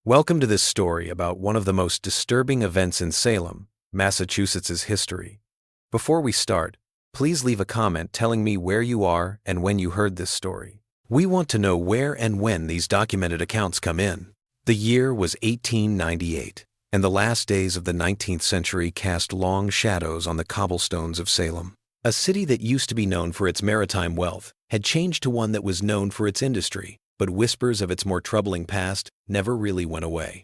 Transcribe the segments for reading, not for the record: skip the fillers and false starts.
Welcome to this story about one of the most disturbing events in Salem, Massachusetts' history. Before we start, please leave a comment telling me where you are and when you heard this story. We want to know where and when these documented accounts come in. The year was 1898, and the last days of the 19th century cast long shadows on the cobblestones of Salem. A city that used to be known for its maritime wealth had changed to one that was known for its industry, but whispers of its more troubling past never really went away.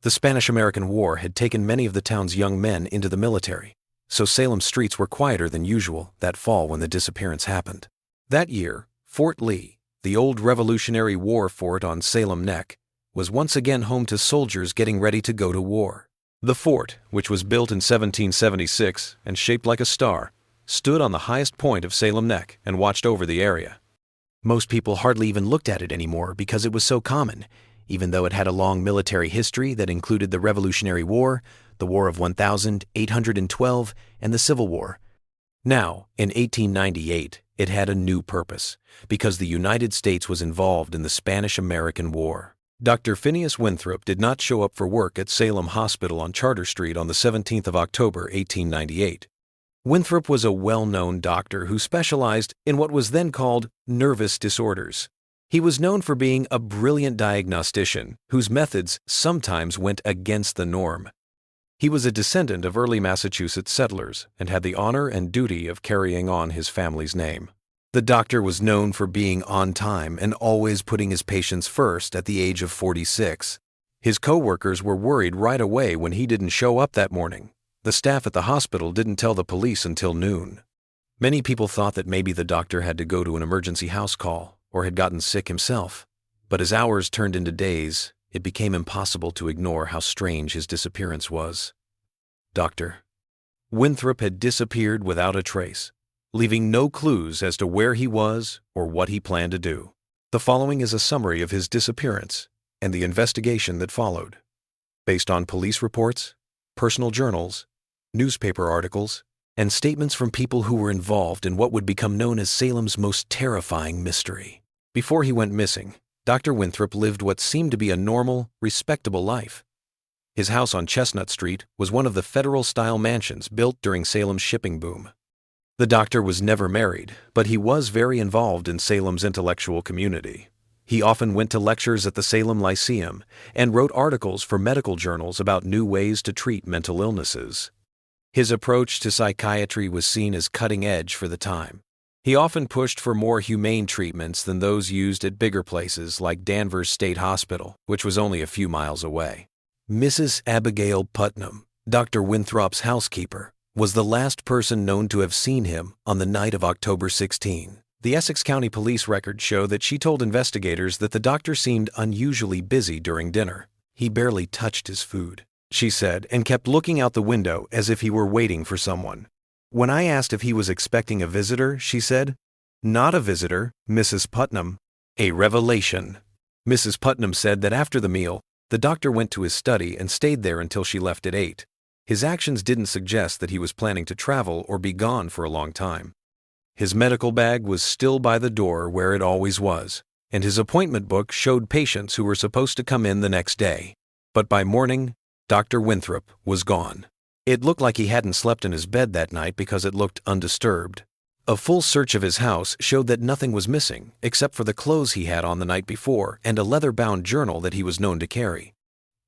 The Spanish-American War had taken many of the town's young men into the military, so Salem streets were quieter than usual that fall when the disappearance happened. That year, Fort Lee, the old Revolutionary War fort on Salem Neck, was once again home to soldiers getting ready to go to war. The fort, which was built in 1776 and shaped like a star, stood on the highest point of Salem Neck and watched over the area. Most people hardly even looked at it anymore because it was so common, even though it had a long military history that included the Revolutionary War, the War of 1812, and the Civil War. Now, in 1898, it had a new purpose, because the United States was involved in the Spanish-American War. Dr. Phineas Winthrop did not show up for work at Salem Hospital on Charter Street on the 17th of October, 1898. Winthrop was a well-known doctor who specialized in what was then called nervous disorders. He was known for being a brilliant diagnostician whose methods sometimes went against the norm. He was a descendant of early Massachusetts settlers and had the honor and duty of carrying on his family's name. The doctor was known for being on time and always putting his patients first at the age of 46. His co-workers were worried right away when he didn't show up that morning. The staff at the hospital didn't tell the police until noon. Many people thought that maybe the doctor had to go to an emergency house call or had gotten sick himself. But as hours turned into days, it became impossible to ignore how strange his disappearance was. Dr. Winthrop had disappeared without a trace, leaving no clues as to where he was or what he planned to do. The following is a summary of his disappearance and the investigation that followed, based on police reports, personal journals, newspaper articles, and statements from people who were involved in what would become known as Salem's most terrifying mystery. Before he went missing, Dr. Winthrop lived what seemed to be a normal, respectable life. His house on Chestnut Street was one of the federal-style mansions built during Salem's shipping boom. The doctor was never married, but he was very involved in Salem's intellectual community. He often went to lectures at the Salem Lyceum and wrote articles for medical journals about new ways to treat mental illnesses. His approach to psychiatry was seen as cutting edge for the time. He often pushed for more humane treatments than those used at bigger places like Danvers State Hospital, which was only a few miles away. Mrs. Abigail Putnam, Dr. Winthrop's housekeeper, was the last person known to have seen him on the night of October 16. The Essex County Police records show that she told investigators that the doctor seemed unusually busy during dinner. He barely touched his food, she said, and kept looking out the window as if he were waiting for someone. When I asked if he was expecting a visitor, she said, "Not a visitor, Mrs. Putnam. A revelation." Mrs. Putnam said that after the meal, the doctor went to his study and stayed there until she left at 8. His actions didn't suggest that he was planning to travel or be gone for a long time. His medical bag was still by the door where it always was, and his appointment book showed patients who were supposed to come in the next day. But by morning, Dr. Winthrop was gone. It looked like he hadn't slept in his bed that night because it looked undisturbed. A full search of his house showed that nothing was missing except for the clothes he had on the night before and a leather-bound journal that he was known to carry.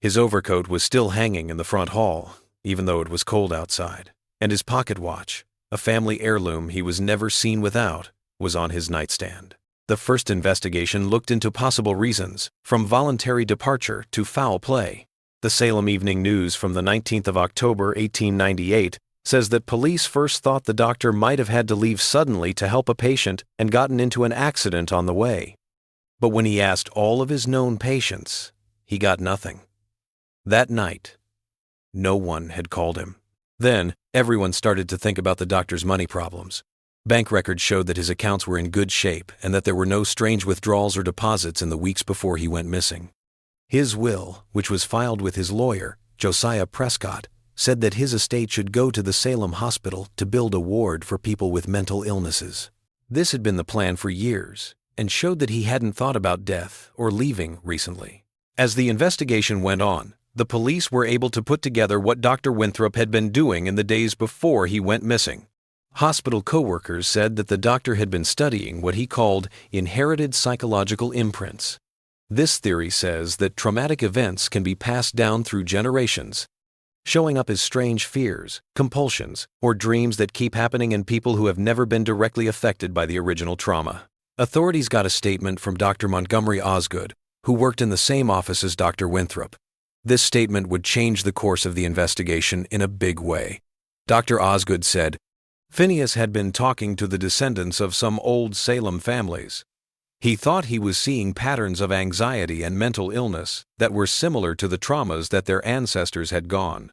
His overcoat was still hanging in the front hall, even though it was cold outside, and his pocket watch, a family heirloom he was never seen without, was on his nightstand. The first investigation looked into possible reasons, from voluntary departure to foul play. The Salem Evening News from the 19th of October, 1898, says that police first thought the doctor might have had to leave suddenly to help a patient and gotten into an accident on the way. But when he asked all of his known patients, he got nothing. That night, no one had called him. Then, everyone started to think about the doctor's money problems. Bank records showed that his accounts were in good shape and that there were no strange withdrawals or deposits in the weeks before he went missing. His will, which was filed with his lawyer, Josiah Prescott, said that his estate should go to the Salem Hospital to build a ward for people with mental illnesses. This had been the plan for years and showed that he hadn't thought about death or leaving recently. As the investigation went on, the police were able to put together what Dr. Winthrop had been doing in the days before he went missing. Hospital co-workers said that the doctor had been studying what he called inherited psychological imprints. This theory says that traumatic events can be passed down through generations, showing up as strange fears, compulsions, or dreams that keep happening in people who have never been directly affected by the original trauma. Authorities got a statement from Dr. Montgomery Osgood, who worked in the same office as Dr. Winthrop. This statement would change the course of the investigation in a big way. Dr. Osgood said, Phineas had been talking to the descendants of some old Salem families. He thought he was seeing patterns of anxiety and mental illness that were similar to the traumas that their ancestors had gone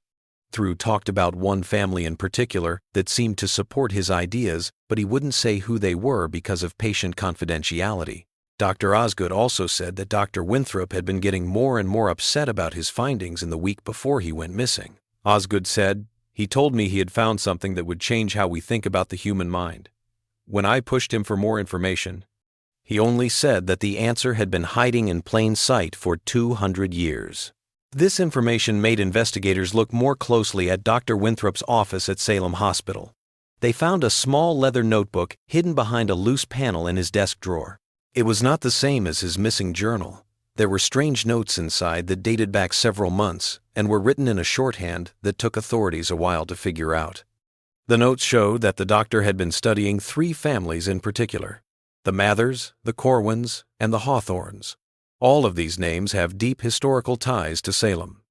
through. Talked about one family in particular that seemed to support his ideas, but he wouldn't say who they were because of patient confidentiality. Dr. Osgood also said that Dr. Winthrop had been getting more and more upset about his findings in the week before he went missing. Osgood said, "He told me he had found something that would change how we think about the human mind. When I pushed him for more information, he only said that the answer had been hiding in plain sight for 200 years. This information made investigators look more closely at Dr. Winthrop's office at Salem Hospital. They found a small leather notebook hidden behind a loose panel in his desk drawer. It was not the same as his missing journal. There were strange notes inside that dated back several months and were written in a shorthand that took authorities a while to figure out. The notes showed that the doctor had been studying 3 families in particular: the Mathers, the Corwins, and the Hawthorns. All of these names have deep historical ties to Salem.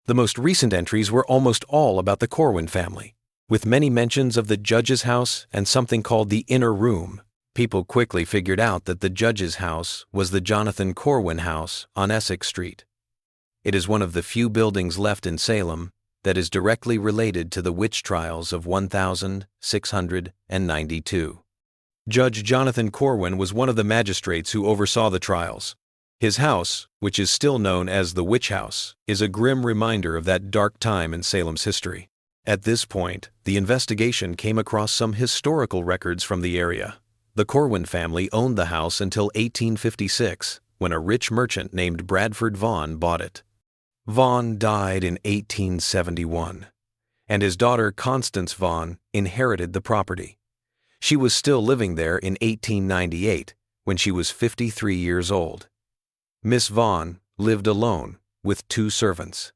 The most recent entries were almost all about the Corwin family, with many mentions of the judge's house and something called the inner room. People quickly figured out that the judge's house was the Jonathan Corwin house on Essex Street. It is one of the few buildings left in Salem that is directly related to the witch trials of 1692. Judge Jonathan Corwin was one of the magistrates who oversaw the trials. His house, which is still known as the Witch House, is a grim reminder of that dark time in Salem's history. At this point, the investigation came across some historical records from the area. The Corwin family owned the house until 1856, when a rich merchant named Bradford Vaughan bought it. Vaughan died in 1871, and his daughter Constance Vaughan inherited the property. She was still living there in 1898, when she was 53 years old. Miss Vaughan lived alone with 2 servants.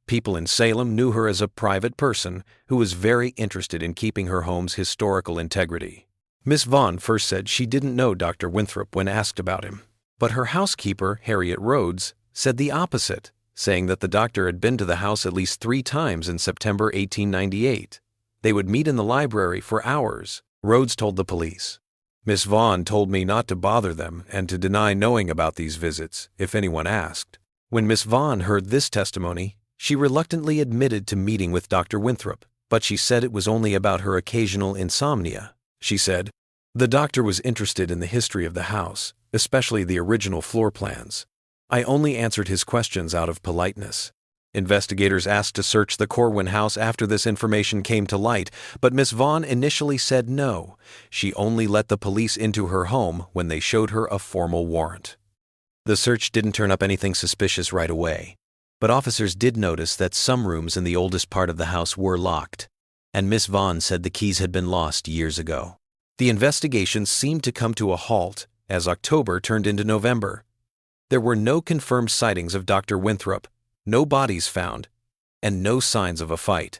People in Salem knew her as a private person who was very interested in keeping her home's historical integrity. Miss Vaughan first said she didn't know Dr. Winthrop when asked about him, but her housekeeper, Harriet Rhodes, said the opposite, saying that the doctor had been to the house at least 3 times in September 1898. They would meet in the library for hours, Rhodes told the police. Miss Vaughan told me not to bother them and to deny knowing about these visits if anyone asked. When Miss Vaughan heard this testimony, she reluctantly admitted to meeting with Dr. Winthrop, but she said it was only about her occasional insomnia. She said, "The doctor was interested in the history of the house, especially the original floor plans. I only answered his questions out of politeness." Investigators asked to search the Corwin house after this information came to light, but Miss Vaughan initially said no. She only let the police into her home when they showed her a formal warrant. The search didn't turn up anything suspicious right away, but officers did notice that some rooms in the oldest part of the house were locked, and Miss Vaughan said the keys had been lost years ago. The investigation seemed to come to a halt as October turned into November. There were no confirmed sightings of Dr. Winthrop, no bodies found, and no signs of a fight.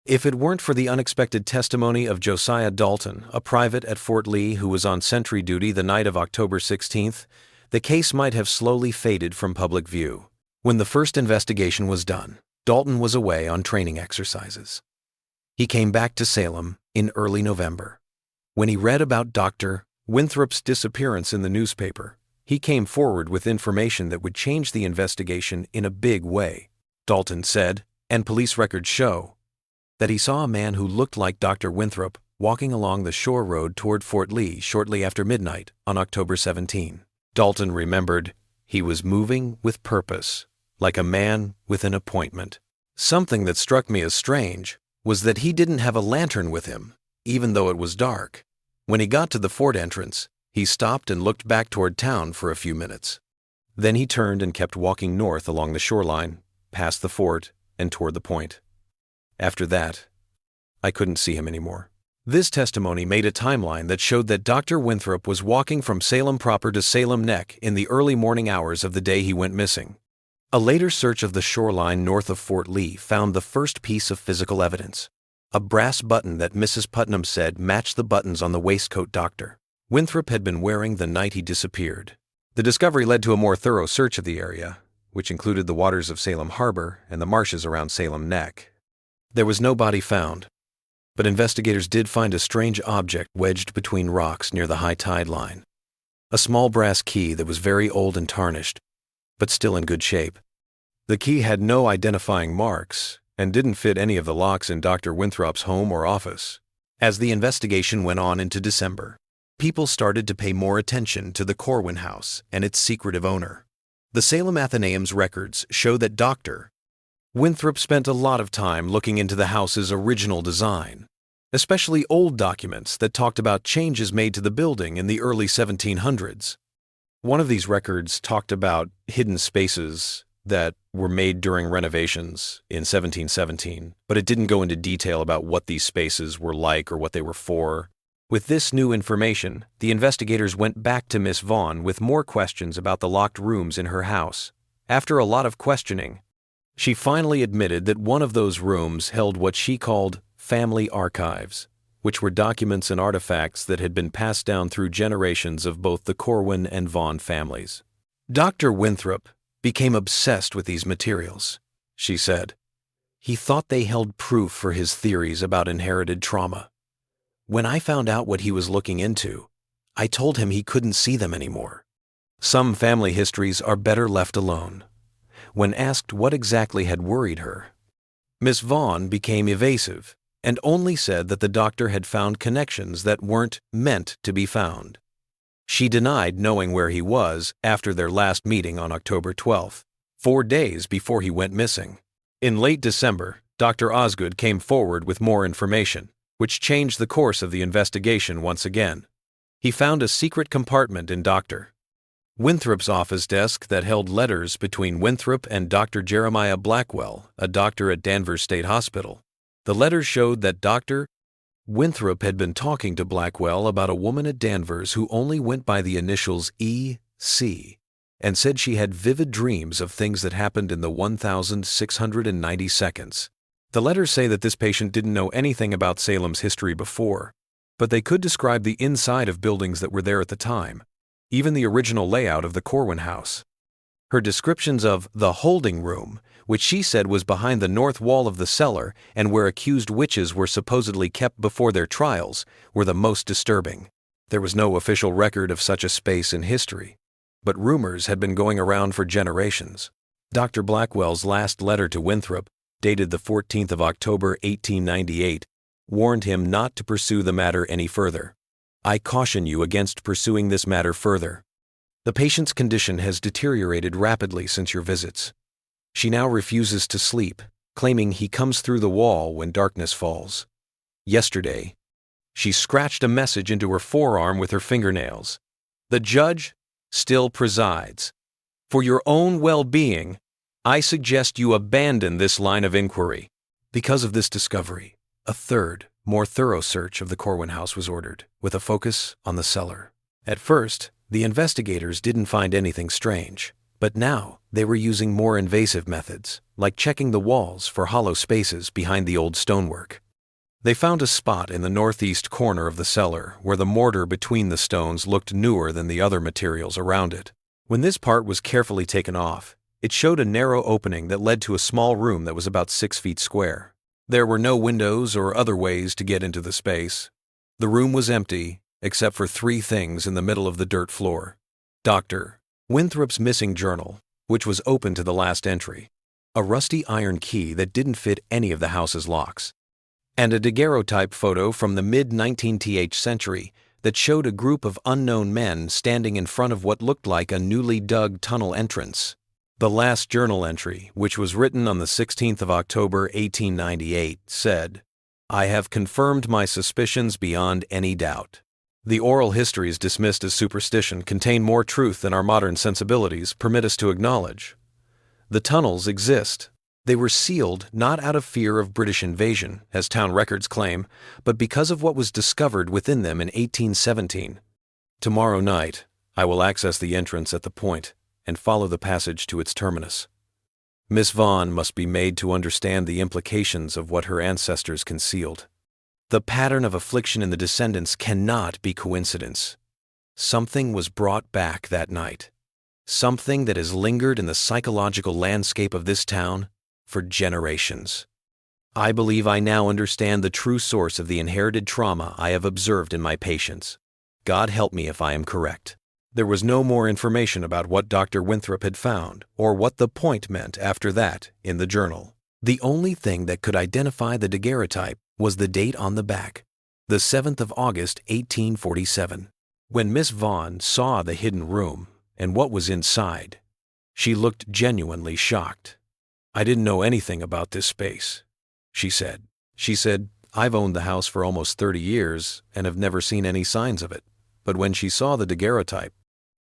If it weren't for the unexpected testimony of Josiah Dalton, a private at Fort Lee who was on sentry duty the night of October 16th, the case might have slowly faded from public view. When the first investigation was done, Dalton was away on training exercises. He came back to Salem in early November. When he read about Dr. Winthrop's disappearance in the newspaper, he came forward with information that would change the investigation in a big way. Dalton said, and police records show, that he saw a man who looked like Dr. Winthrop walking along the shore road toward Fort Lee shortly after midnight on October 17. Dalton remembered he was moving with purpose, like a man with an appointment. Something that struck me as strange was that he didn't have a lantern with him, even though it was dark. When he got to the fort entrance, he stopped and looked back toward town for a few minutes. Then he turned and kept walking north along the shoreline, past the fort, and toward the point. After that, I couldn't see him anymore. This testimony made a timeline that showed that Dr. Winthrop was walking from Salem proper to Salem Neck in the early morning hours of the day he went missing. A later search of the shoreline north of Fort Lee found the first piece of physical evidence, a brass button that Mrs. Putnam said matched the buttons on the waistcoat Dr. Winthrop had been wearing the night he disappeared. The discovery led to a more thorough search of the area, which included the waters of Salem Harbor and the marshes around Salem Neck. There was no body found, but investigators did find a strange object wedged between rocks near the high tide line. A small brass key that was very old and tarnished, but still in good shape. The key had no identifying marks and didn't fit any of the locks in Dr. Winthrop's home or office. As the investigation went on into December, people started to pay more attention to the Corwin house and its secretive owner. The Salem Athenaeum's records show that Dr. Winthrop spent a lot of time looking into the house's original design, especially old documents that talked about changes made to the building in the early 1700s. One of these records talked about hidden spaces that were made during renovations in 1717, but it didn't go into detail about what these spaces were like or what they were for. With this new information, the investigators went back to Miss Vaughn with more questions about the locked rooms in her house. After a lot of questioning, she finally admitted that one of those rooms held what she called family archives, which were documents and artifacts that had been passed down through generations of both the Corwin and Vaughn families. Dr. Winthrop became obsessed with these materials, she said. He thought they held proof for his theories about inherited trauma. When I found out what he was looking into, I told him he couldn't see them anymore. Some family histories are better left alone. When asked what exactly had worried her, Miss Vaughn became evasive and only said that the doctor had found connections that weren't meant to be found. She denied knowing where he was after their last meeting on October 12th, 4 days before he went missing. In late December, Dr. Osgood came forward with more information, which changed the course of the investigation once again. He found a secret compartment in Dr. Winthrop's office desk that held letters between Winthrop and Dr. Jeremiah Blackwell, a doctor at Danvers State Hospital. The letters showed that Dr. Winthrop had been talking to Blackwell about a woman at Danvers who only went by the initials E.C. and said she had vivid dreams of things that happened in the 1,690 seconds. The letters say that this patient didn't know anything about Salem's history before, but they could describe the inside of buildings that were there at the time, even the original layout of the Corwin house. Her descriptions of the holding room, which she said was behind the north wall of the cellar and where accused witches were supposedly kept before their trials, were the most disturbing. There was no official record of such a space in history, but rumors had been going around for generations. Dr. Blackwell's last letter to Winthrop, dated the 14th of October 1898, warned him not to pursue the matter any further. I caution you against pursuing this matter further. The patient's condition has deteriorated rapidly since your visits. She now refuses to sleep, claiming he comes through the wall when darkness falls. Yesterday, she scratched a message into her forearm with her fingernails. The judge still presides. For your own well-being, I suggest you abandon this line of inquiry. Because of this discovery, a third, more thorough search of the Corwin house was ordered, with a focus on the cellar. At first, the investigators didn't find anything strange, but now they were using more invasive methods, like checking the walls for hollow spaces behind the old stonework. They found a spot in the northeast corner of the cellar where the mortar between the stones looked newer than the other materials around it. When this part was carefully taken off, it showed a narrow opening that led to a small room that was about 6 feet square. There were no windows or other ways to get into the space. The room was empty, except for 3 things in the middle of the dirt floor. Dr. Winthrop's missing journal, which was open to the last entry, a rusty iron key that didn't fit any of the house's locks, and a daguerreotype photo from the mid-19th century that showed a group of unknown men standing in front of what looked like a newly dug tunnel entrance. The last journal entry, which was written on the 16th of October 1898, said, "I have confirmed my suspicions beyond any doubt." The oral histories dismissed as superstition contain more truth than our modern sensibilities permit us to acknowledge. The tunnels exist. They were sealed not out of fear of British invasion, as town records claim, but because of what was discovered within them in 1817. Tomorrow night, I will access the entrance at the point and follow the passage to its terminus. Miss Vaughn must be made to understand the implications of what her ancestors concealed. The pattern of affliction in the descendants cannot be coincidence. Something was brought back that night. Something that has lingered in the psychological landscape of this town for generations. I believe I now understand the true source of the inherited trauma I have observed in my patients. God help me if I am correct. There was no more information about what Dr. Winthrop had found or what the point meant after that in the journal. The only thing that could identify the daguerreotype was the date on the back, the 7th of August, 1847. When Miss Vaughn saw the hidden room and what was inside, she looked genuinely shocked. "I didn't know anything about this space," she said. She said, "I've owned the house for almost 30 years and have never seen any signs of it." But when she saw the daguerreotype,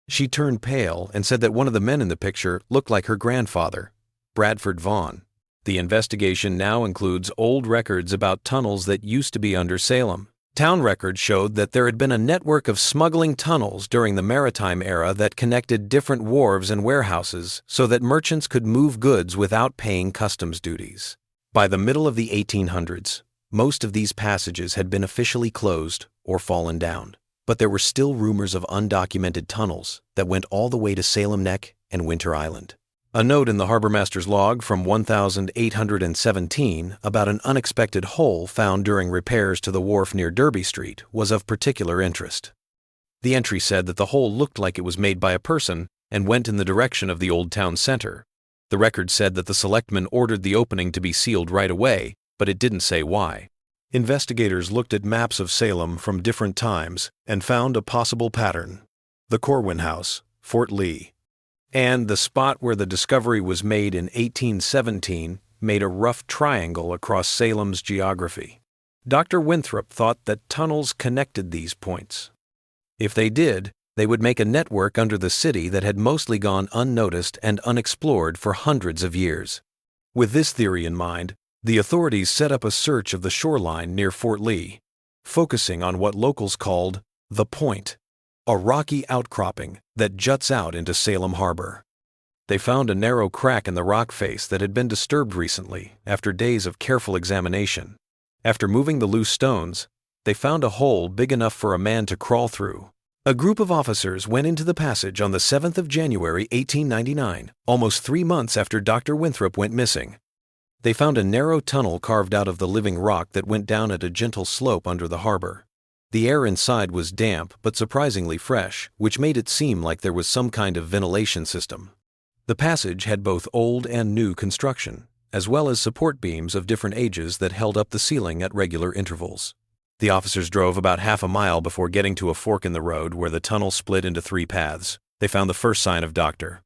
she turned pale and said that one of the men in the picture looked like her grandfather, Bradford Vaughn. The investigation now includes old records about tunnels that used to be under Salem. Town records showed that there had been a network of smuggling tunnels during the maritime era that connected different wharves and warehouses so that merchants could move goods without paying customs duties. By the middle of the 1800s, most of these passages had been officially closed or fallen down, but there were still rumors of undocumented tunnels that went all the way to Salem Neck and Winter Island. A note in the harbormaster's log from 1817 about an unexpected hole found during repairs to the wharf near Derby Street was of particular interest. The entry said that the hole looked like it was made by a person and went in the direction of the old town center. The record said that the selectmen ordered the opening to be sealed right away, but it didn't say why. Investigators looked at maps of Salem from different times and found a possible pattern: the Corwin House, Fort Lee, and the spot where the discovery was made in 1817 made a rough triangle across Salem's geography. Dr. Winthrop thought that tunnels connected these points. If they did, they would make a network under the city that had mostly gone unnoticed and unexplored for hundreds of years. With this theory in mind, the authorities set up a search of the shoreline near Fort Lee, focusing on what locals called the Point, a rocky outcropping that juts out into Salem Harbor. They found a narrow crack in the rock face that had been disturbed recently after days of careful examination. After moving the loose stones, they found a hole big enough for a man to crawl through. A group of officers went into the passage on the 7th of January, 1899, almost 3 months after Dr. Winthrop went missing. They found a narrow tunnel carved out of the living rock that went down at a gentle slope under the harbor. The air inside was damp but surprisingly fresh, which made it seem like there was some kind of ventilation system. The passage had both old and new construction, as well as support beams of different ages that held up the ceiling at regular intervals. The officers drove about half a mile before getting to a fork in the road where the tunnel split into 3 paths. They found the first sign of Dr.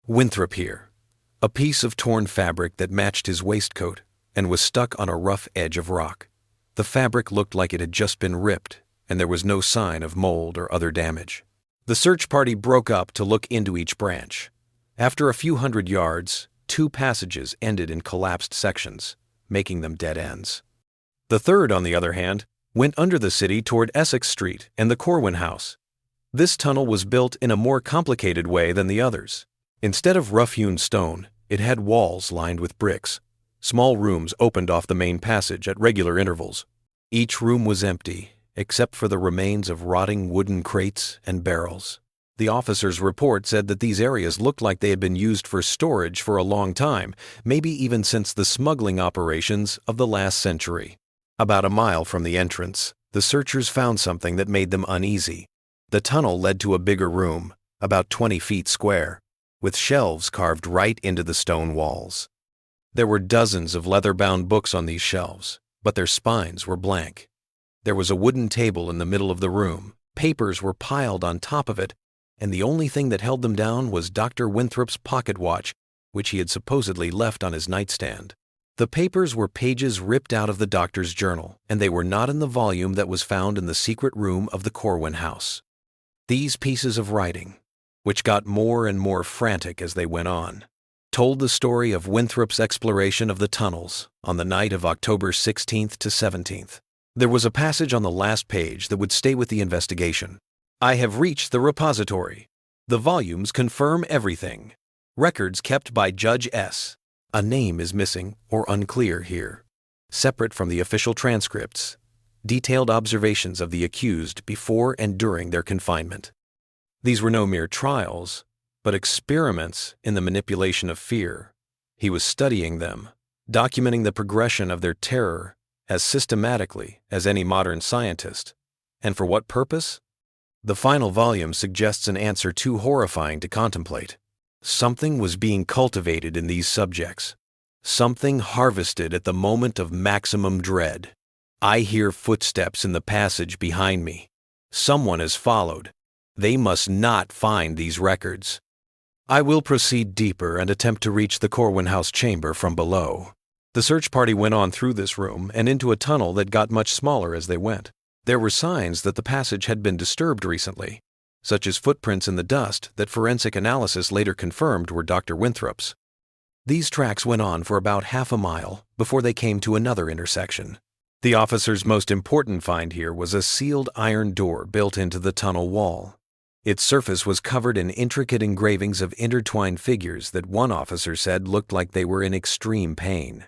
Winthrop here, a piece of torn fabric that matched his waistcoat and was stuck on a rough edge of rock. The fabric looked like it had just been ripped, and there was no sign of mold or other damage. The search party broke up to look into each branch. After a few hundred yards, 2 passages ended in collapsed sections, making them dead ends. The third, on the other hand, went under the city toward Essex Street and the Corwin House. This tunnel was built in a more complicated way than the others. Instead of rough-hewn stone, it had walls lined with bricks. Small rooms opened off the main passage at regular intervals. Each room was empty, except for the remains of rotting wooden crates and barrels. The officer's report said that these areas looked like they had been used for storage for a long time, maybe even since the smuggling operations of the last century. About a mile from the entrance, the searchers found something that made them uneasy. The tunnel led to a bigger room, about 20 feet square, with shelves carved right into the stone walls. There were dozens of leather-bound books on these shelves, but their spines were blank. There was a wooden table in the middle of the room. Papers were piled on top of it, and the only thing that held them down was Dr. Winthrop's pocket watch, which he had supposedly left on his nightstand. The papers were pages ripped out of the doctor's journal, and they were not in the volume that was found in the secret room of the Corwin house. These pieces of writing, which got more and more frantic as they went on, told the story of Winthrop's exploration of the tunnels on the night of October 16th to 17th. There was a passage on the last page that would stay with the investigation. "I have reached the repository. The volumes confirm everything. Records kept by Judge S. A name is missing or unclear here. Separate from the official transcripts, detailed observations of the accused before and during their confinement. These were no mere trials, but experiments in the manipulation of fear. He was studying them, documenting the progression of their terror as systematically as any modern scientist. And for what purpose? The final volume suggests an answer too horrifying to contemplate. Something was being cultivated in these subjects. Something harvested at the moment of maximum dread. I hear footsteps in the passage behind me. Someone has followed. They must not find these records. I will proceed deeper and attempt to reach the Corwin House chamber from below." The search party went on through this room and into a tunnel that got much smaller as they went. There were signs that the passage had been disturbed recently, such as footprints in the dust that forensic analysis later confirmed were Dr. Winthrop's. These tracks went on for about half a mile before they came to another intersection. The officer's most important find here was a sealed iron door built into the tunnel wall. Its surface was covered in intricate engravings of intertwined figures that one officer said looked like they were in extreme pain.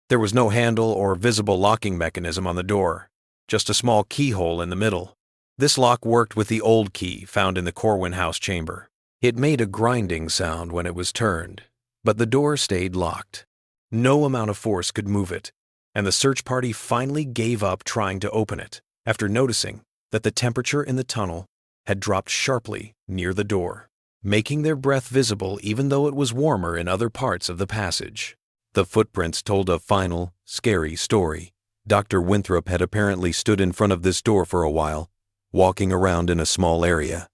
There was no handle or visible locking mechanism on the door, just a small keyhole in the middle. This lock worked with the old key found in the Corwin House chamber. It made a grinding sound when it was turned, but the door stayed locked. No amount of force could move it, and the search party finally gave up trying to open it after noticing that the temperature in the tunnel had dropped sharply near the door, making their breath visible even though it was warmer in other parts of the passage. The footprints told a final, scary story. Dr. Winthrop had apparently stood in front of this door for a while, walking around in a small area.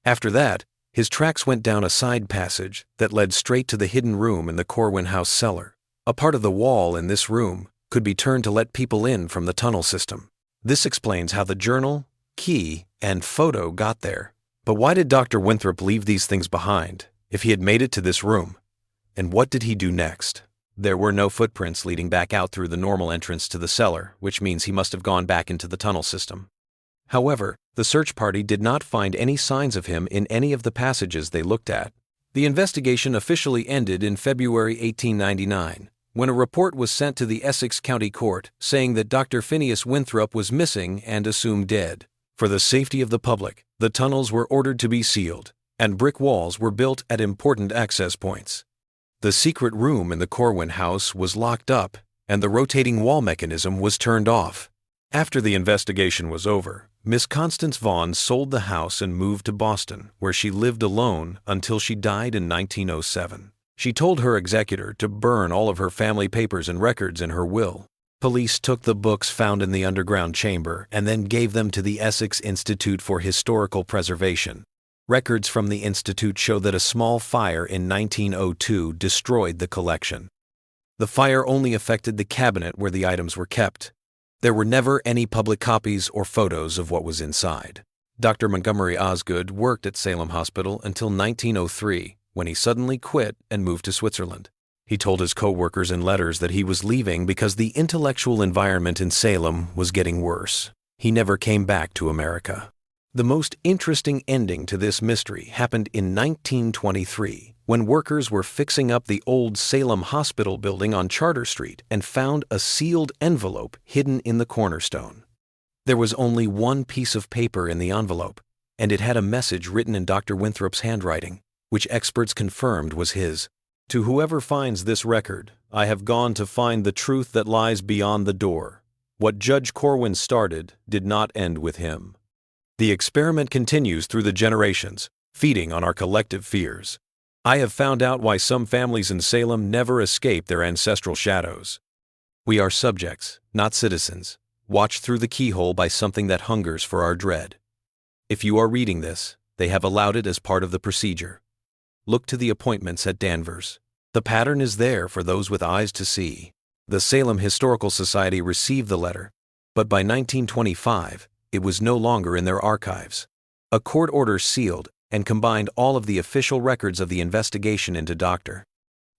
After that, his tracks went down a side passage that led straight to the hidden room in the Corwin House cellar. A part of the wall in this room could be turned to let people in from the tunnel system. This explains how the journal, key, and photo got there. But why did Dr. Winthrop leave these things behind if he had made it to this room? And what did he do next? There were no footprints leading back out through the normal entrance to the cellar, which means he must have gone back into the tunnel system. However, the search party did not find any signs of him in any of the passages they looked at. The investigation officially ended in February 1899, when a report was sent to the Essex County Court saying that Dr. Phineas Winthrop was missing and assumed dead. For the safety of the public, the tunnels were ordered to be sealed, and brick walls were built at important access points. The secret room in the Corwin house was locked up, and the rotating wall mechanism was turned off. After the investigation was over, Miss Constance Vaughn sold the house and moved to Boston, where she lived alone until she died in 1907. She told her executor to burn all of her family papers and records in her will. Police took the books found in the underground chamber and then gave them to the Essex Institute for Historical Preservation. Records from the institute show that a small fire in 1902 destroyed the collection. The fire only affected the cabinet where the items were kept. There were never any public copies or photos of what was inside. Dr. Montgomery Osgood worked at Salem Hospital until 1903, when he suddenly quit and moved to Switzerland. He told his co-workers in letters that he was leaving because the intellectual environment in Salem was getting worse. He never came back to America. The most interesting ending to this mystery happened in 1923, when workers were fixing up the old Salem Hospital building on Charter Street and found a sealed envelope hidden in the cornerstone. There was only one piece of paper in the envelope, and it had a message written in Dr. Winthrop's handwriting, which experts confirmed was his. To whoever finds this record, I have gone to find the truth that lies beyond the door. What Judge Corwin started did not end with him. The experiment continues through the generations, feeding on our collective fears. I have found out why some families in Salem never escape their ancestral shadows. We are subjects, not citizens, watched through the keyhole by something that hungers for our dread. If you are reading this, they have allowed it as part of the procedure. Look to the appointments at Danvers. The pattern is there for those with eyes to see. The Salem Historical Society received the letter, but by 1925, it was no longer in their archives. A court order sealed and combined all of the official records of the investigation into Dr.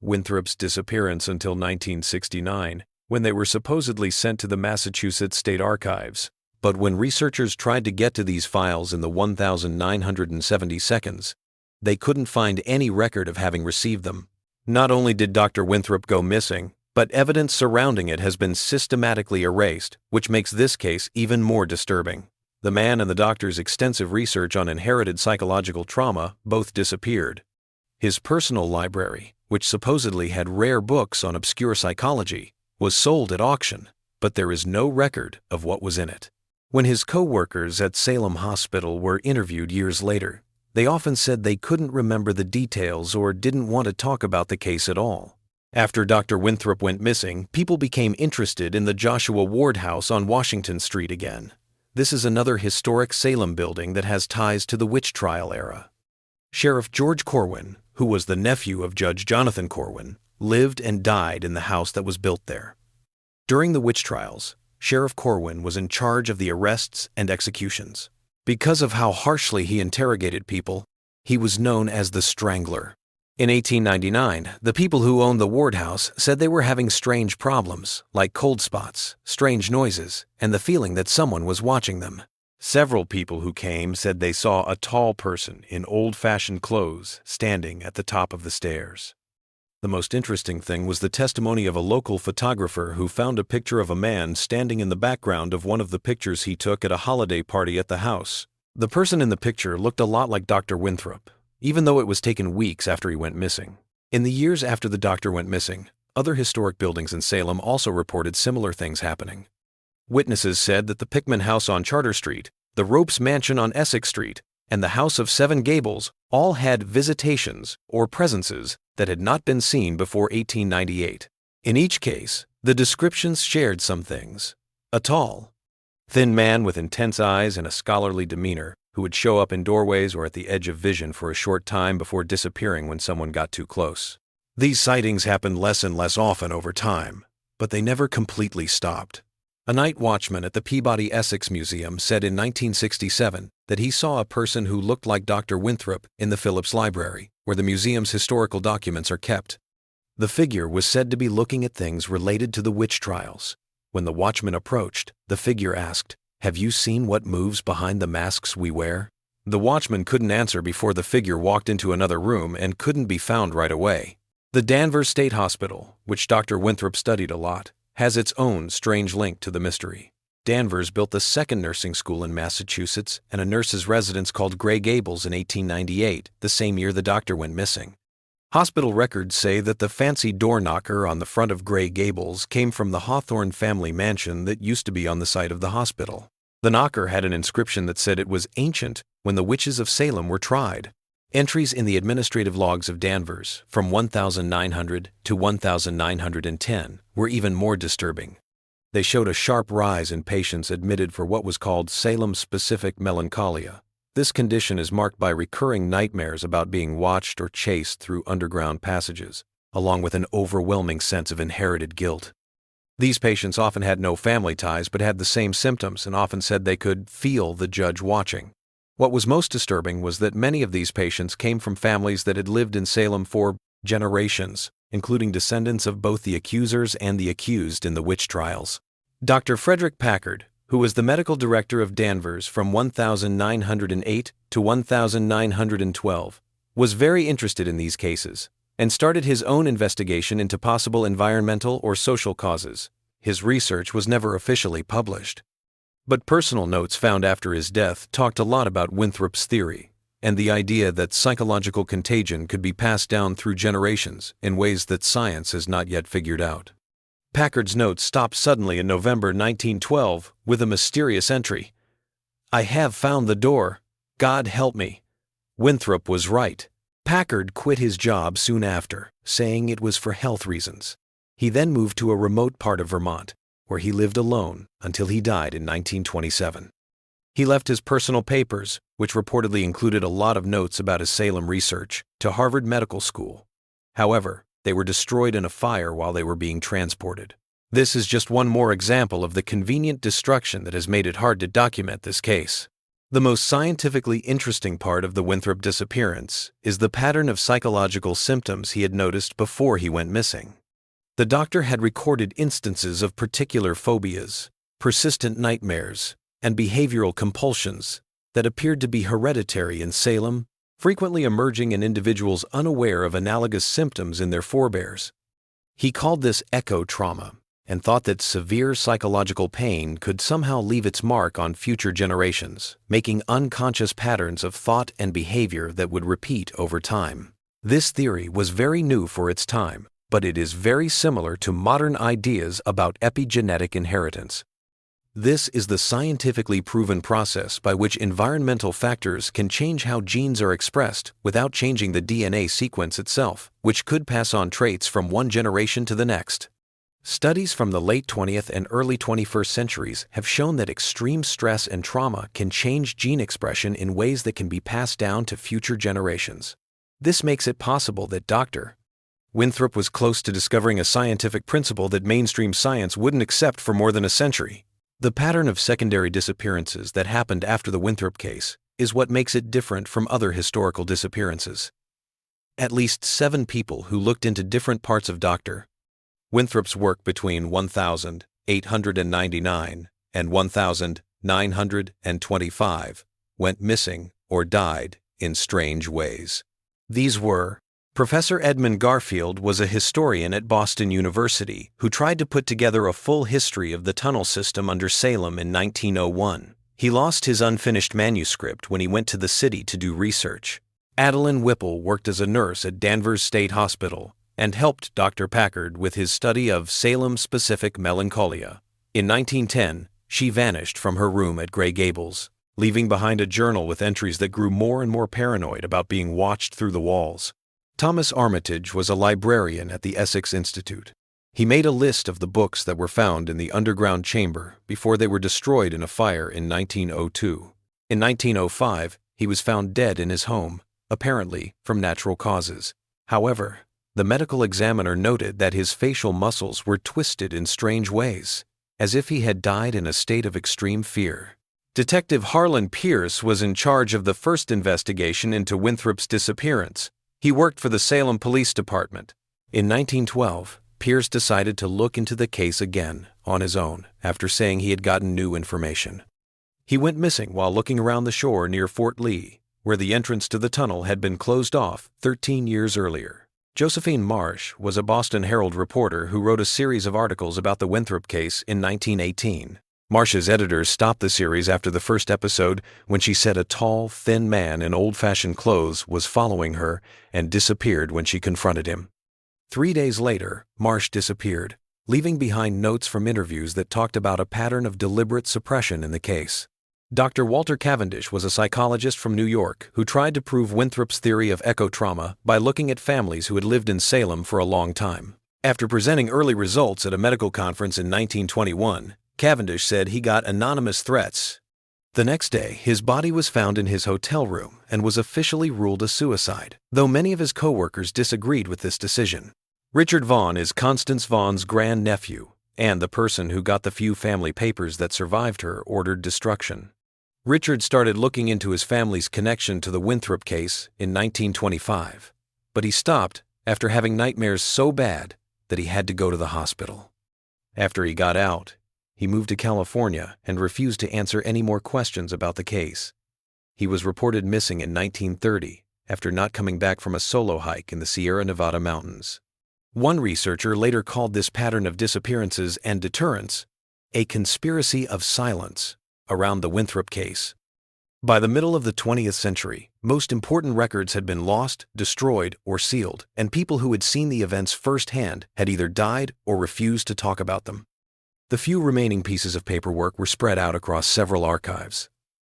Winthrop's disappearance until 1969, when they were supposedly sent to the Massachusetts State Archives. But when researchers tried to get to these files in the 1970 seconds, they couldn't find any record of having received them. Not only did Dr. Winthrop go missing, but evidence surrounding it has been systematically erased, which makes this case even more disturbing. The man and the doctor's extensive research on inherited psychological trauma both disappeared. His personal library, which supposedly had rare books on obscure psychology, was sold at auction, but there is no record of what was in it. When his co-workers at Salem Hospital were interviewed years later, they often said they couldn't remember the details or didn't want to talk about the case at all. After Dr. Winthrop went missing, people became interested in the Joshua Ward House on Washington Street again. This is another historic Salem building that has ties to the witch trial era. Sheriff George Corwin, who was the nephew of Judge Jonathan Corwin, lived and died in the house that was built there. During the witch trials, Sheriff Corwin was in charge of the arrests and executions. Because of how harshly he interrogated people, he was known as the Strangler. In 1899, the people who owned the Ward House said they were having strange problems, like cold spots, strange noises, and the feeling that someone was watching them. Several people who came said they saw a tall person in old-fashioned clothes standing at the top of the stairs. The most interesting thing was the testimony of a local photographer who found a picture of a man standing in the background of one of the pictures he took at a holiday party at the house. The person in the picture looked a lot like Dr. Winthrop, even though it was taken weeks after he went missing. In the years after the doctor went missing, other historic buildings in Salem also reported similar things happening. Witnesses said that the Pickman House on Charter Street, the Ropes Mansion on Essex Street, and the House of Seven Gables all had visitations or presences that had not been seen before 1898. In each case, the descriptions shared some things. A tall, thin man with intense eyes and a scholarly demeanor who would show up in doorways or at the edge of vision for a short time before disappearing when someone got too close. These sightings happened less and less often over time, but they never completely stopped. A night watchman at the Peabody Essex Museum said in 1967 that he saw a person who looked like Dr. Winthrop in the Phillips Library, where the museum's historical documents are kept. The figure was said to be looking at things related to the witch trials. When the watchman approached, the figure asked, "Have you seen what moves behind the masks we wear?" The watchman couldn't answer before the figure walked into another room and couldn't be found right away. The Danvers State Hospital, which Dr. Winthrop studied a lot, has its own strange link to the mystery. Danvers built the second nursing school in Massachusetts and a nurse's residence called Gray Gables in 1898, the same year the doctor went missing. Hospital records say that the fancy door knocker on the front of Gray Gables came from the Hawthorne family mansion that used to be on the site of the hospital. The knocker had an inscription that said it was ancient when the witches of Salem were tried. Entries in the administrative logs of Danvers from 1900 to 1910 were even more disturbing. They showed a sharp rise in patients admitted for what was called Salem-specific melancholia. This condition is marked by recurring nightmares about being watched or chased through underground passages, along with an overwhelming sense of inherited guilt. These patients often had no family ties but had the same symptoms and often said they could feel the judge watching. What was most disturbing was that many of these patients came from families that had lived in Salem for generations, including descendants of both the accusers and the accused in the witch trials. Dr. Frederick Packard, who was the medical director of Danvers from 1908 to 1912, was very interested in these cases and started his own investigation into possible environmental or social causes. His research was never officially published, but personal notes found after his death talked a lot about Winthrop's theory and the idea that psychological contagion could be passed down through generations in ways that science has not yet figured out. Packard's notes stopped suddenly in November 1912 with a mysterious entry. "I have found the door. God help me." Winthrop was right. Packard quit his job soon after, saying it was for health reasons. He then moved to a remote part of Vermont, where he lived alone until he died in 1927. He left his personal papers, which reportedly included a lot of notes about his Salem research, to Harvard Medical School. However, they were destroyed in a fire while they were being transported. This is just one more example of the convenient destruction that has made it hard to document this case. The most scientifically interesting part of the Winthrop disappearance is the pattern of psychological symptoms he had noticed before he went missing. The doctor had recorded instances of particular phobias, persistent nightmares, and behavioral compulsions that appeared to be hereditary in Salem, frequently emerging in individuals unaware of analogous symptoms in their forebears. He called this echo trauma and thought that severe psychological pain could somehow leave its mark on future generations, making unconscious patterns of thought and behavior that would repeat over time. This theory was very new for its time, but it is very similar to modern ideas about epigenetic inheritance. This is the scientifically proven process by which environmental factors can change how genes are expressed without changing the DNA sequence itself, which could pass on traits from one generation to the next. Studies from the late 20th and early 21st centuries have shown that extreme stress and trauma can change gene expression in ways that can be passed down to future generations. This makes it possible that Dr. Winthrop was close to discovering a scientific principle that mainstream science wouldn't accept for more than a century. The pattern of secondary disappearances that happened after the Winthrop case is what makes it different from other historical disappearances. At least 7 people who looked into different parts of Dr. Winthrop's work between 1899 and 1925 went missing or died in strange ways. These were: Professor Edmund Garfield was a historian at Boston University who tried to put together a full history of the tunnel system under Salem in 1901. He lost his unfinished manuscript when he went to the city to do research. Adeline Whipple worked as a nurse at Danvers State Hospital and helped Dr. Packard with his study of Salem-specific melancholia. In 1910, she vanished from her room at Grey Gables, leaving behind a journal with entries that grew more and more paranoid about being watched through the walls. Thomas Armitage was a librarian at the Essex Institute. He made a list of the books that were found in the underground chamber before they were destroyed in a fire in 1902. In 1905, he was found dead in his home, apparently from natural causes. However, the medical examiner noted that his facial muscles were twisted in strange ways, as if he had died in a state of extreme fear. Detective Harlan Pierce was in charge of the first investigation into Winthrop's disappearance. He worked for the Salem Police Department. In 1912, Pierce decided to look into the case again on his own after saying he had gotten new information. He went missing while looking around the shore near Fort Lee, where the entrance to the tunnel had been closed off 13 years earlier. Josephine Marsh was a Boston Herald reporter who wrote a series of articles about the Winthrop case in 1918. Marsh's editors stopped the series after the first episode when she said a tall, thin man in old-fashioned clothes was following her and disappeared when she confronted him. 3 days later, Marsh disappeared, leaving behind notes from interviews that talked about a pattern of deliberate suppression in the case. Dr. Walter Cavendish was a psychologist from New York who tried to prove Winthrop's theory of echo trauma by looking at families who had lived in Salem for a long time. After presenting early results at a medical conference in 1921, Cavendish said he got anonymous threats. The next day, his body was found in his hotel room and was officially ruled a suicide, though many of his co-workers disagreed with this decision. Richard Vaughn is Constance Vaughn's grandnephew and the person who got the few family papers that survived her ordered destruction. Richard started looking into his family's connection to the Winthrop case in 1925, but he stopped after having nightmares so bad that he had to go to the hospital. After he got out, he moved to California and refused to answer any more questions about the case. He was reported missing in 1930 after not coming back from a solo hike in the Sierra Nevada mountains. One researcher later called this pattern of disappearances and deterrence a conspiracy of silence around the Winthrop case. By the middle of the 20th century, most important records had been lost, destroyed, or sealed, and people who had seen the events firsthand had either died or refused to talk about them. The few remaining pieces of paperwork were spread out across several archives,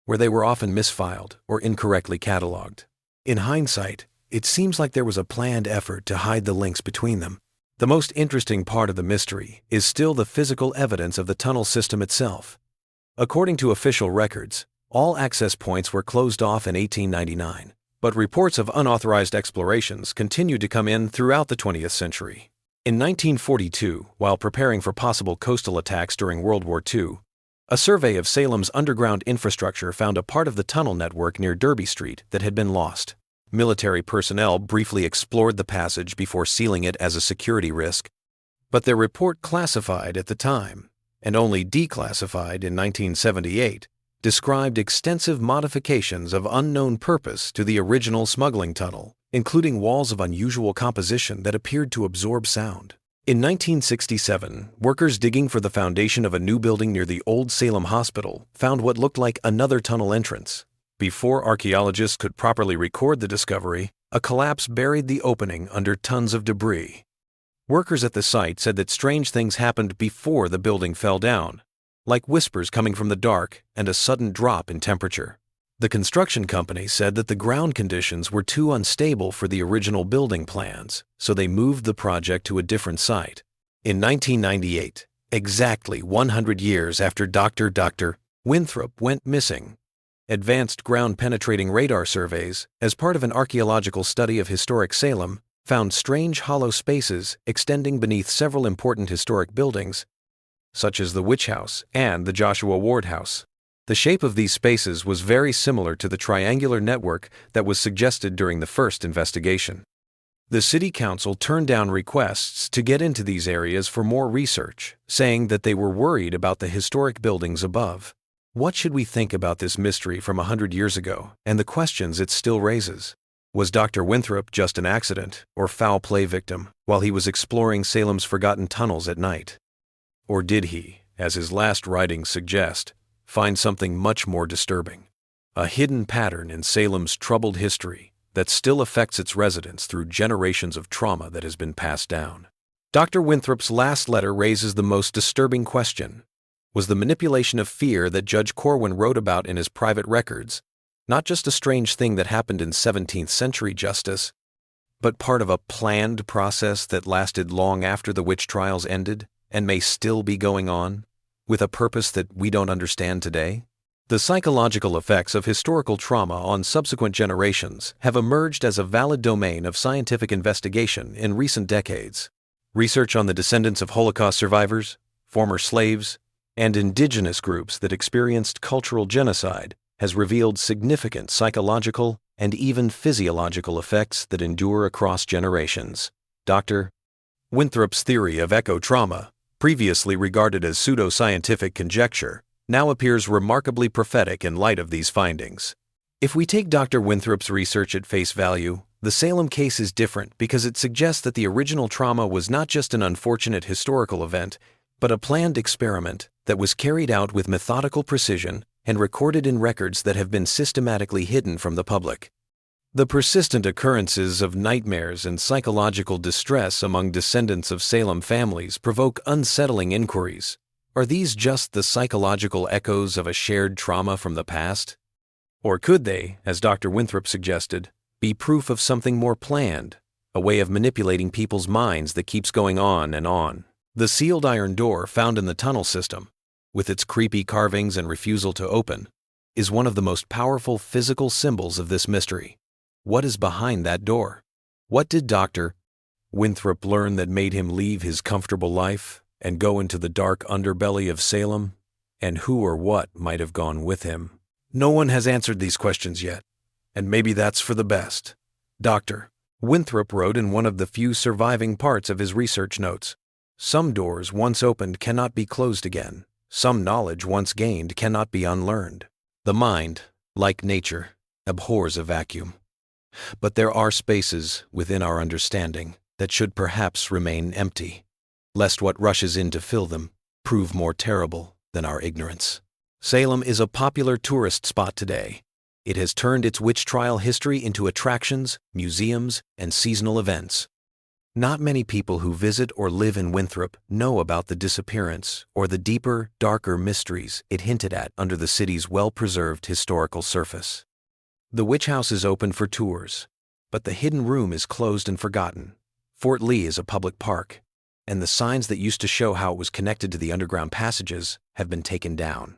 where they were often misfiled or incorrectly cataloged. In hindsight, it seems like there was a planned effort to hide the links between them. The most interesting part of the mystery is still the physical evidence of the tunnel system itself. According to official records, all access points were closed off in 1899, but reports of unauthorized explorations continued to come in throughout the 20th century. In 1942, while preparing for possible coastal attacks during World War II, a survey of Salem's underground infrastructure found a part of the tunnel network near Derby Street that had been lost. Military personnel briefly explored the passage before sealing it as a security risk, but their report classified at the time, and only declassified in 1978, described extensive modifications of unknown purpose to the original smuggling tunnel, including walls of unusual composition that appeared to absorb sound. In 1967, workers digging for the foundation of a new building near the old Salem Hospital found what looked like another tunnel entrance. Before archaeologists could properly record the discovery, a collapse buried the opening under tons of debris. Workers at the site said that strange things happened before the building fell down, like whispers coming from the dark and a sudden drop in temperature. The construction company said that the ground conditions were too unstable for the original building plans, so they moved the project to a different site. In 1998, exactly 100 years after Dr. Winthrop went missing, advanced ground-penetrating radar surveys, as part of an archaeological study of historic Salem, found strange hollow spaces extending beneath several important historic buildings, such as the Witch House and the Joshua Ward House. The shape of these spaces was very similar to the triangular network that was suggested during the first investigation. The City Council turned down requests to get into these areas for more research, saying that they were worried about the historic buildings above. What should we think about this mystery from 100 years ago and the questions it still raises? Was Dr. Winthrop just an accident or foul play victim while he was exploring Salem's forgotten tunnels at night? Or did he, as his last writings suggest, find something much more disturbing? A hidden pattern in Salem's troubled history that still affects its residents through generations of trauma that has been passed down. Dr. Winthrop's last letter raises the most disturbing question. Was the manipulation of fear that Judge Corwin wrote about in his private records not just a strange thing that happened in 17th century justice, but part of a planned process that lasted long after the witch trials ended and may still be going on, with a purpose that we don't understand today? The psychological effects of historical trauma on subsequent generations have emerged as a valid domain of scientific investigation in recent decades. Research on the descendants of Holocaust survivors, former slaves, and indigenous groups that experienced cultural genocide has revealed significant psychological and even physiological effects that endure across generations. Dr. Winthrop's theory of echo trauma, previously regarded as pseudoscientific conjecture, now appears remarkably prophetic in light of these findings. If we take Dr. Winthrop's research at face value, the Salem case is different because it suggests that the original trauma was not just an unfortunate historical event, but a planned experiment that was carried out with methodical precision and recorded in records that have been systematically hidden from the public. The persistent occurrences of nightmares and psychological distress among descendants of Salem families provoke unsettling inquiries. Are these just the psychological echoes of a shared trauma from the past? Or could they, as Dr. Winthrop suggested, be proof of something more planned, a way of manipulating people's minds that keeps going on and on? The sealed iron door found in the tunnel system, with its creepy carvings and refusal to open, is one of the most powerful physical symbols of this mystery. What is behind that door? What did Dr. Winthrop learn that made him leave his comfortable life and go into the dark underbelly of Salem? And who or what might have gone with him? No one has answered these questions yet, and maybe that's for the best. Dr. Winthrop wrote in one of the few surviving parts of his research notes, "Some doors once opened cannot be closed again. Some knowledge once gained cannot be unlearned. The mind, like nature, abhors a vacuum. But there are spaces within our understanding that should perhaps remain empty, lest what rushes in to fill them prove more terrible than our ignorance." Salem is a popular tourist spot today. It has turned its witch trial history into attractions, museums, and seasonal events. Not many people who visit or live in Winthrop know about the disappearance or the deeper, darker mysteries it hinted at under the city's well-preserved historical surface. The Witch House is open for tours, but the hidden room is closed and forgotten. Fort Lee is a public park, and the signs that used to show how it was connected to the underground passages have been taken down.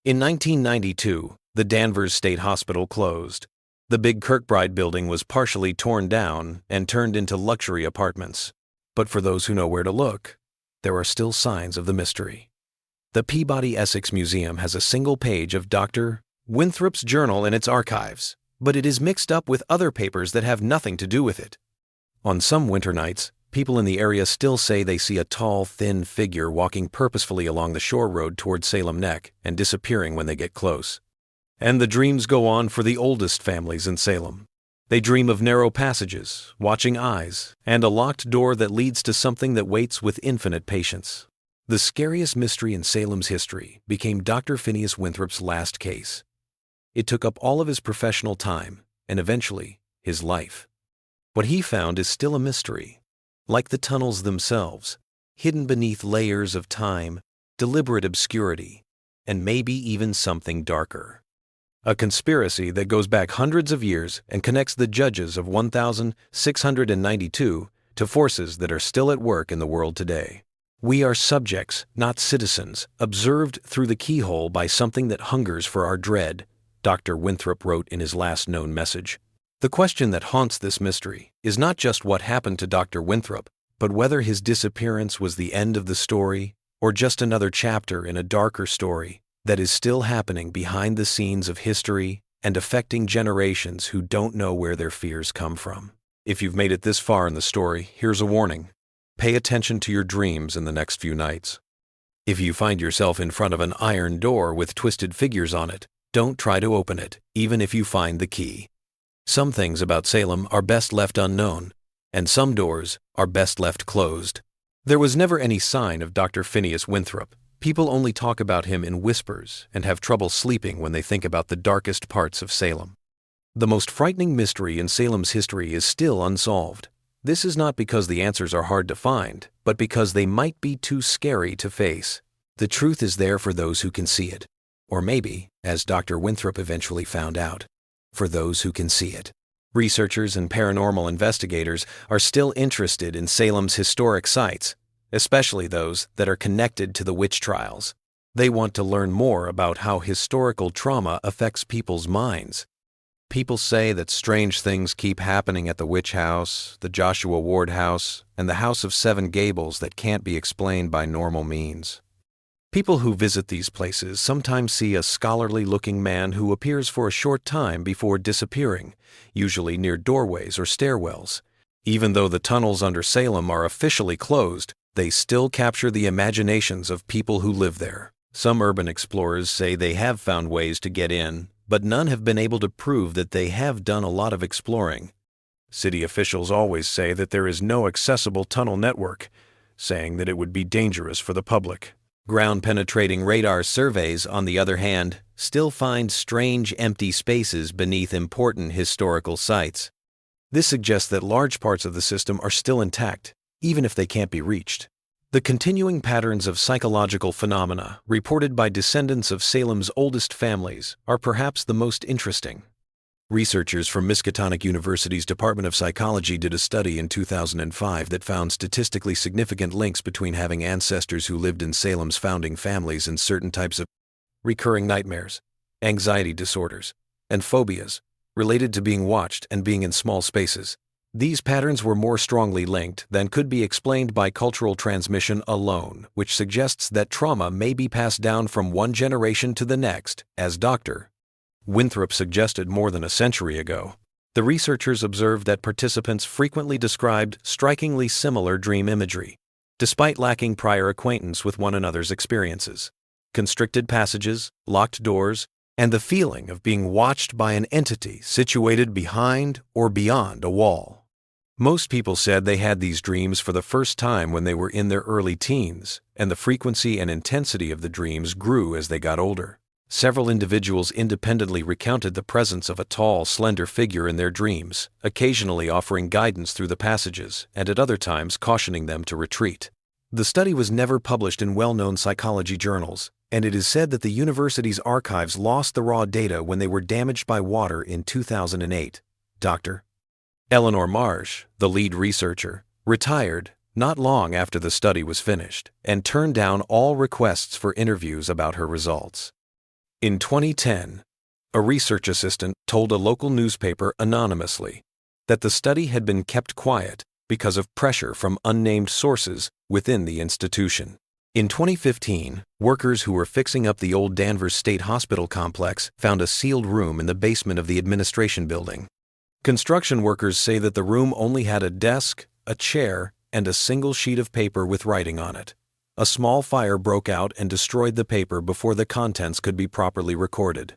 In 1992, the Danvers State Hospital closed. The big Kirkbride building was partially torn down and turned into luxury apartments. But for those who know where to look, there are still signs of the mystery. The Peabody Essex Museum has a single page of Dr. Winthrop's journal in its archives, but it is mixed up with other papers that have nothing to do with it. On some winter nights, people in the area still say they see a tall, thin figure walking purposefully along the shore road toward Salem Neck and disappearing when they get close. And the dreams go on for the oldest families in Salem. They dream of narrow passages, watching eyes, and a locked door that leads to something that waits with infinite patience. The scariest mystery in Salem's history became Dr. Phineas Winthrop's last case. It took up all of his professional time, and eventually, his life. What he found is still a mystery. Like the tunnels themselves, hidden beneath layers of time, deliberate obscurity, and maybe even something darker. A conspiracy that goes back hundreds of years and connects the judges of 1692 to forces that are still at work in the world today. We are subjects, not citizens, observed through the keyhole by something that hungers for our dread, Dr. Winthrop wrote in his last known message. The question that haunts this mystery is not just what happened to Dr. Winthrop, but whether his disappearance was the end of the story or just another chapter in a darker story that is still happening behind the scenes of history and affecting generations who don't know where their fears come from. If you've made it this far in the story, here's a warning. Pay attention to your dreams in the next few nights. If you find yourself in front of an iron door with twisted figures on it, don't try to open it, even if you find the key. Some things about Salem are best left unknown, and some doors are best left closed. There was never any sign of Dr. Phineas Winthrop. People only talk about him in whispers and have trouble sleeping when they think about the darkest parts of Salem. The most frightening mystery in Salem's history is still unsolved. This is not because the answers are hard to find, but because they might be too scary to face. The truth is there for those who can see it. Or maybe, as Dr. Winthrop eventually found out, for those who can see it. Researchers and paranormal investigators are still interested in Salem's historic sites, especially those that are connected to the witch trials. They want to learn more about how historical trauma affects people's minds. People say that strange things keep happening at the Witch House, the Joshua Ward House, and the House of Seven Gables that can't be explained by normal means. People who visit these places sometimes see a scholarly-looking man who appears for a short time before disappearing, usually near doorways or stairwells. Even though the tunnels under Salem are officially closed, they still capture the imaginations of people who live there. Some urban explorers say they have found ways to get in, but none have been able to prove that they have done a lot of exploring. City officials always say that there is no accessible tunnel network, saying that it would be dangerous for the public. Ground-penetrating radar surveys, on the other hand, still find strange empty spaces beneath important historical sites. This suggests that large parts of the system are still intact, even if they can't be reached. The continuing patterns of psychological phenomena reported by descendants of Salem's oldest families are perhaps the most interesting. Researchers from Miskatonic University's Department of Psychology did a study in 2005 that found statistically significant links between having ancestors who lived in Salem's founding families and certain types of recurring nightmares, anxiety disorders, and phobias related to being watched and being in small spaces. These patterns were more strongly linked than could be explained by cultural transmission alone, which suggests that trauma may be passed down from one generation to the next, as Dr. Winthrop suggested more than a century ago. The researchers observed that participants frequently described strikingly similar dream imagery, despite lacking prior acquaintance with one another's experiences. Constricted passages, locked doors, and the feeling of being watched by an entity situated behind or beyond a wall. Most people said they had these dreams for the first time when they were in their early teens, and the frequency and intensity of the dreams grew as they got older. Several individuals independently recounted the presence of a tall, slender figure in their dreams, occasionally offering guidance through the passages and at other times cautioning them to retreat. The study was never published in well-known psychology journals, and it is said that the university's archives lost the raw data when they were damaged by water in 2008. Dr. Eleanor Marsh, the lead researcher, retired not long after the study was finished and turned down all requests for interviews about her results. In 2010, a research assistant told a local newspaper anonymously that the study had been kept quiet because of pressure from unnamed sources within the institution. In 2015, workers who were fixing up the old Danvers State Hospital complex found a sealed room in the basement of the administration building. Construction workers say that the room only had a desk, a chair, and a single sheet of paper with writing on it. A small fire broke out and destroyed the paper before the contents could be properly recorded.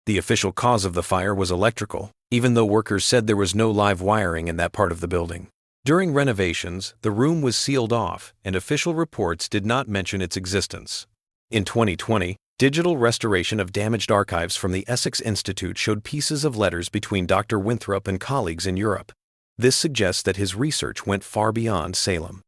The official cause of the fire was electrical, even though workers said there was no live wiring in that part of the building. During renovations, the room was sealed off, and official reports did not mention its existence. In 2020, digital restoration of damaged archives from the Essex Institute showed pieces of letters between Dr. Winthrop and colleagues in Europe. This suggests that his research went far beyond Salem.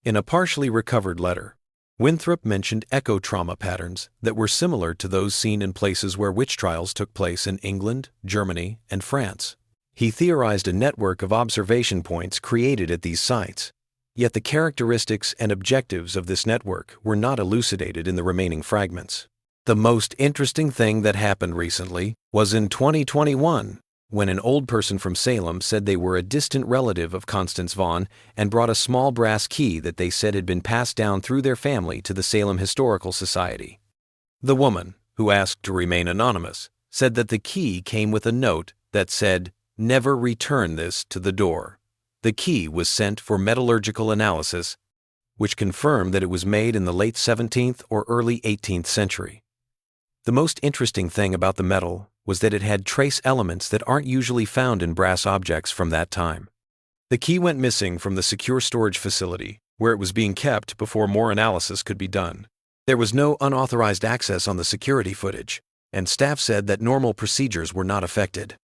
In a partially recovered letter, Winthrop mentioned echo trauma patterns that were similar to those seen in places where witch trials took place in England, Germany, and France. He theorized a network of observation points created at these sites, yet the characteristics and objectives of this network were not elucidated in the remaining fragments. The most interesting thing that happened recently was in 2021, when an old person from Salem said they were a distant relative of Constance Vaughn and brought a small brass key that they said had been passed down through their family to the Salem Historical Society. The woman, who asked to remain anonymous, said that the key came with a note that said, "Never return this to the door." The key was sent for metallurgical analysis, which confirmed that it was made in the late 17th or early 18th century. The most interesting thing about the metal was that it had trace elements that aren't usually found in brass objects from that time. The key went missing from the secure storage facility, where it was being kept before more analysis could be done. There was no unauthorized access on the security footage, and staff said that normal procedures were not affected.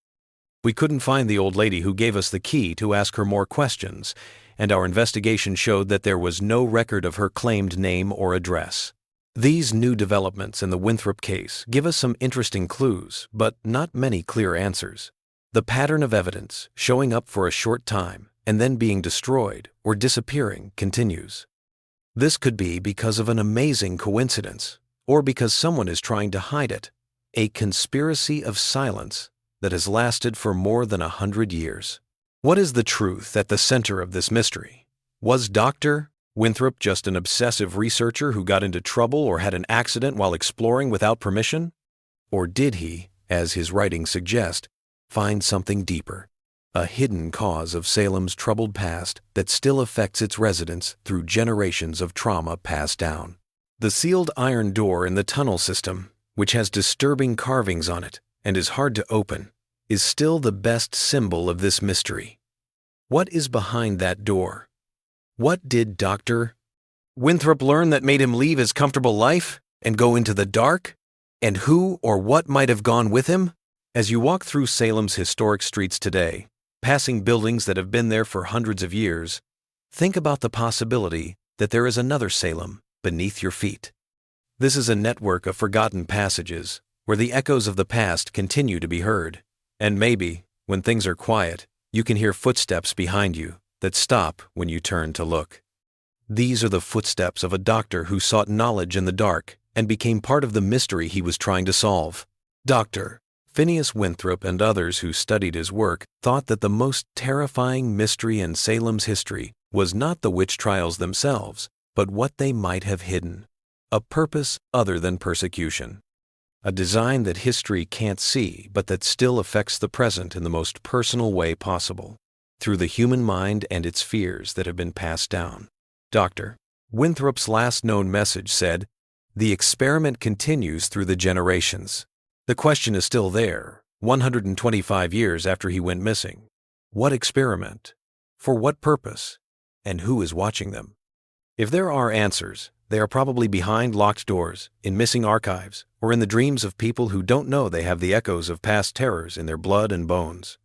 We couldn't find the old lady who gave us the key to ask her more questions, and our investigation showed that there was no record of her claimed name or address. These new developments in the Winthrop case give us some interesting clues, but not many clear answers. The pattern of evidence, showing up for a short time and then being destroyed or disappearing, continues. This could be because of an amazing coincidence, or because someone is trying to hide it. A conspiracy of silence that has lasted for more than 100 years. What is the truth at the center of this mystery? Was Dr. Winthrop just an obsessive researcher who got into trouble or had an accident while exploring without permission? Or did he, as his writings suggest, find something deeper, a hidden cause of Salem's troubled past that still affects its residents through generations of trauma passed down? The sealed iron door in the tunnel system, which has disturbing carvings on it and is hard to open, is still the best symbol of this mystery. What is behind that door? What did Dr. Winthrop learn that made him leave his comfortable life and go into the dark? And who or what might have gone with him? As you walk through Salem's historic streets today, passing buildings that have been there for hundreds of years, think about the possibility that there is another Salem beneath your feet. This is a network of forgotten passages where the echoes of the past continue to be heard. And maybe, when things are quiet, you can hear footsteps behind you that stop when you turn to look. These are the footsteps of a doctor who sought knowledge in the dark and became part of the mystery he was trying to solve. Dr. Phineas Winthrop and others who studied his work thought that the most terrifying mystery in Salem's history was not the witch trials themselves, but what they might have hidden. A purpose other than persecution. A design that history can't see, but that still affects the present in the most personal way possible, through the human mind and its fears that have been passed down. Dr. Winthrop's last known message said, "The experiment continues through the generations." The question is still there, 125 years after he went missing. What experiment? For what purpose? And who is watching them? If there are answers, they are probably behind locked doors, in missing archives, or in the dreams of people who don't know they have the echoes of past terrors in their blood and bones.